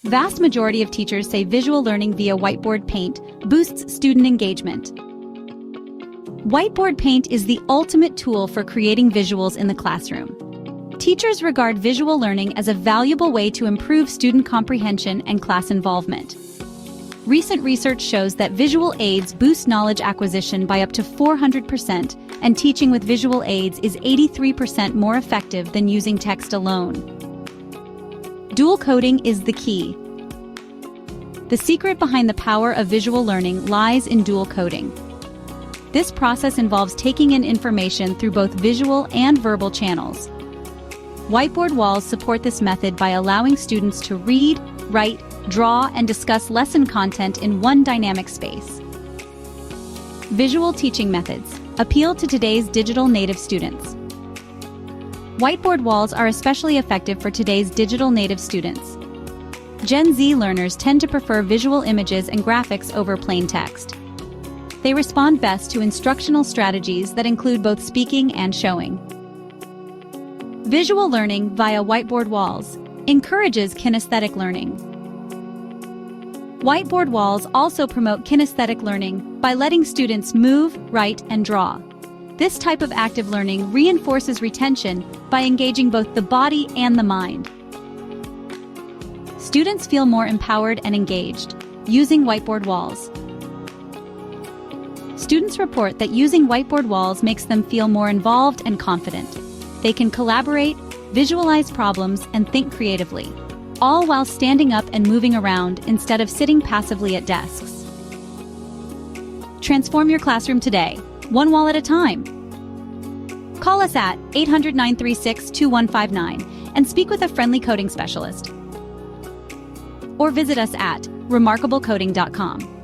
Vast majority of teachers say visual learning via Whiteboard Paint boosts student engagement. Whiteboard Paint is the ultimate tool for creating visuals in the classroom. Teachers regard visual learning as a valuable way to improve student comprehension and class involvement. Recent research shows that visual aids boost knowledge acquisition by up to 400%, and teaching with visual aids is 83% more effective than using text alone. Dual coding is the key. The secret behind the power of visual learning lies in dual coding. This process involves taking in information through both visual and verbal channels. Whiteboard walls support this method by allowing students to read, write, draw, and discuss lesson content in one dynamic space. Visual teaching methods appeal to today's digital native students. Whiteboard walls are especially effective for today's digital native students. Gen Z learners tend to prefer visual images and graphics over plain text. They respond best to instructional strategies that include both speaking and showing. Visual learning via whiteboard walls encourages kinesthetic learning. Whiteboard walls also promote kinesthetic learning by letting students move, write, and draw. This type of active learning reinforces retention by engaging both the body and the mind. Students feel more empowered and engaged using whiteboard walls. Students report that using whiteboard walls makes them feel more involved and confident. They can collaborate, visualize problems, and think creatively, all while standing up and moving around instead of sitting passively at desks. Transform your classroom today, one wall at a time. Call us at 800-936-2159 and speak with a friendly coding specialist. Or visit us at remarkablecoding.com.